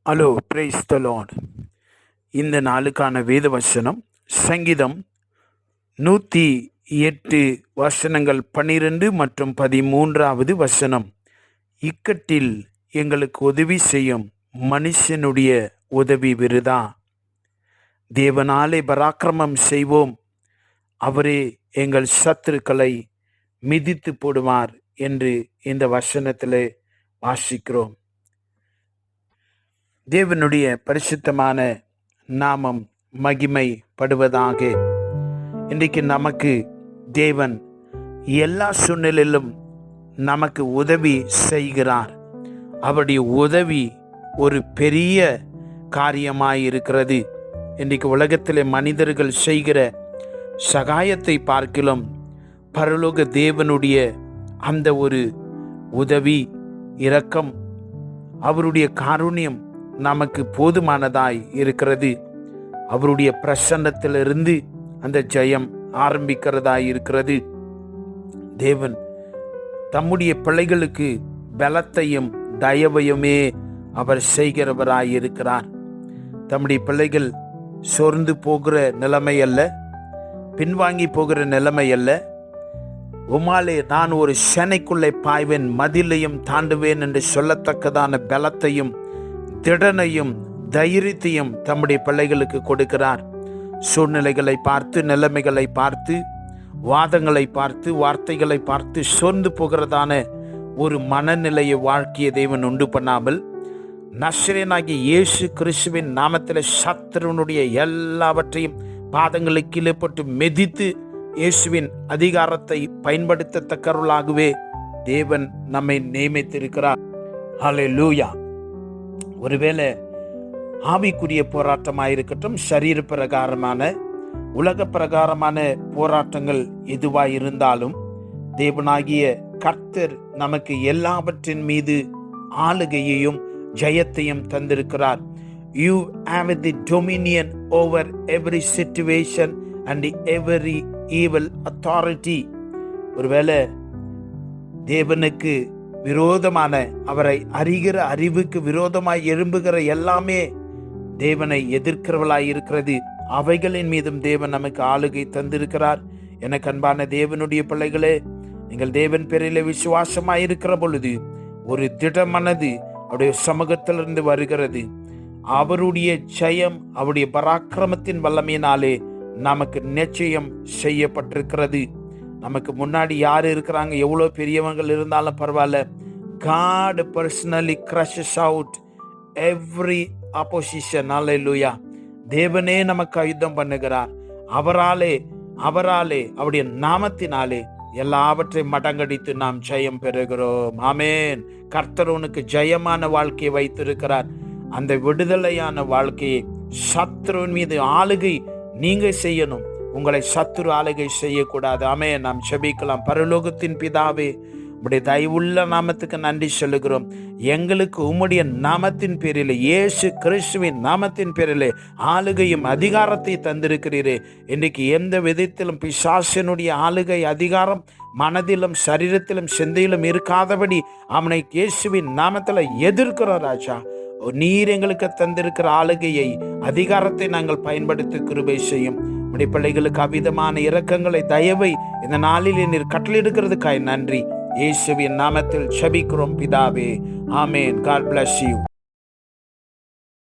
Hello, praise the Lord. இந்த நாளுக்கான வேத வசனம் சங்கீதம் 108 வசனங்கள் 12 மற்றும் 13வது வசனம். இக்கட்டில் எங்களுக்கு உதவி செய்யும் மனுஷனுடைய உதவி விருதா. தேவனாலே பராக்கிரமம் செய்வோம், அவரே எங்கள் சத்துருக்களை மிதித்து போடுவார் என்று இந்த வசனத்திலே வாசிக்கிறோம். தேவனுடைய பரிசுத்தமான நாமம் மகிமைப்படுவதாக. இன்றைக்கு நமக்கு தேவன் எல்லா சூழ்நிலையிலும் நமக்கு உதவி செய்கிறார். அவருடைய உதவி ஒரு பெரிய காரியமாயிருக்கிறது. இன்றைக்கு உலகத்திலே மனிதர்கள் செய்கிற சகாயத்தை பார்க்கிலும் பரலோக தேவனுடைய அந்த ஒரு உதவி, இரக்கம், அவருடைய காருண்யம் நமக்கு போதுமானதாய் இருக்கிறது. அவருடைய பிரசன்னத்திலிருந்து அந்த ஜெயம் ஆரம்பிக்கிறதாய் இருக்கிறது. தேவன் தம்முடைய பிள்ளைகளுக்கு பலத்தையும் தயவையுமே அவர் செய்கிறவராய் இருக்கிறார். தம்முடைய பிள்ளைகள் சோர்ந்து போகிற நிலைமை அல்ல, பின்வாங்கி போகிற நிலைமை அல்ல. உமாலே நான் ஒரு சேனைக்குள்ளே பாய்வேன், மதிலையும் தாண்டுவேன் என்று சொல்லத்தக்கதான பலத்தையும் திடனையும் தைரியத்தையும் தம்முடைய பிள்ளைகளுக்கு கொடுக்கிறார். சூழ்நிலைகளை பார்த்து, நிலைமைகளை பார்த்து, வாதங்களை பார்த்து, வார்த்தைகளை பார்த்து சோர்ந்து போகிறதான ஒரு மனநிலையை வாழ்க்கையை தேவன் உண்டு பண்ணாமல், நசரேயனாகிய இயேசு கிறிஸ்துவின் நாமத்தில் சத்துருவனுடைய எல்லாவற்றையும் பாதங்களை கீழே போட்டு மிதித்து இயேசுவின் அதிகாரத்தை பயன்படுத்தத்தக்கவர்களாகவே தேவன் நம்மை நியமித்திருக்கிறார். ஹல்லேலூயா. ஒருவேளை ஆவிக்குரிய போராட்டமாயிருக்கட்டும், சரீர பிரகாரமான, உலக பிரகாரமான போராட்டங்கள் எதுவாய் இருந்தாலும் தேவனாகிய கர்த்தர் நமக்கு எல்லாவற்றின் மீது ஆளுகையையும் ஜெயத்தையும் தந்திருக்கிறார். You have the dominion over every situation and every evil authority. ஒருவேளை தேவனுக்கு விரோதமான, அவரை அறிகிற அறிவுக்கு விரோதமாய் எழும்புகிற எல்லாமே தேவனை எதிர்க்கிறவளாய் இருக்கிறது. அவைகளின் மீதும் தேவன் நமக்கு ஆளுகை தந்திருக்கிறார். எனக்கு அன்பான தேவனுடைய பிள்ளைகளே, நீங்கள் தேவன் பேரிலே விசுவாசமாய் இருக்கிற பொழுது ஒரு திடமனது அவருடைய சமூகத்திலிருந்து வருகிறது. அவருடைய ஜெயம், அவருடைய பராக்கிரமத்தின் வல்லமையினாலே நமக்கு நிச்சயம் செய்யப்பட்டிருக்கிறது. நமக்கு முன்னாடி யார் இருக்கிறாங்க, எவ்வளோ பெரியவங்கள் இருந்தாலும் பரவாயில்ல. God personally crushes out every opposition. Hallelujah. தேவனே நமக்கு யுத்தம் பண்ணுகிறார். அவராலே அவருடைய நாமத்தினாலே எல்லாவற்றையும் மடங்கடித்து நாம் ஜெயம் பெறுகிறோம். ஆமென். கர்த்தர் உனக்கு ஜெயமான வாழ்க்கையை வைத்திருக்கிறார். அந்த விடுதலையான வாழ்க்கையை, சத்துருவின் மீது ஆளுகை நீங்க செய்யணும். உங்களை சத்துரு ஆளுகை செய்யக்கூடாது. ஆமென். நாம் ஜெபிக்கலாம். பரலோகத்தின் பிதாவே, உம்முடைய தயவுள்ள நாமத்துக்கு நன்றி சொல்லுகிறோம். எங்களுக்கு உம்முடைய நாமத்தின் பேரிலே, இயேசு கிறிஸ்துவின் நாமத்தின் பேரிலே ஆளுகையும் அதிகாரத்தை தந்திருக்கிறீரே. இன்றைக்கு எந்த விதத்திலும் பிசாசினுடைய ஆளுகை அதிகாரம் மனதிலும் சரீரத்திலும் சிந்தையிலும் இருக்காதபடி அவனை இயேசுவின் நாமத்தில் எதிர்க்கிறோம் ராஜா. நீர் எங்களுக்கு தந்திருக்கிற ஆளுகையை, அதிகாரத்தை நாங்கள் பயன்படுத்தி கிருபை செய்யும். உடைய பிள்ளைகளுக்கு அவிதமான இரக்கங்களை, தயவை இந்த நாளில் நீர் கட்டளையிடுகிறதுக்காய் நன்றி. இயேசுவின் நாமத்தில் ஜெபிக்கிறோம் பிதாவே. ஆமென். God bless you.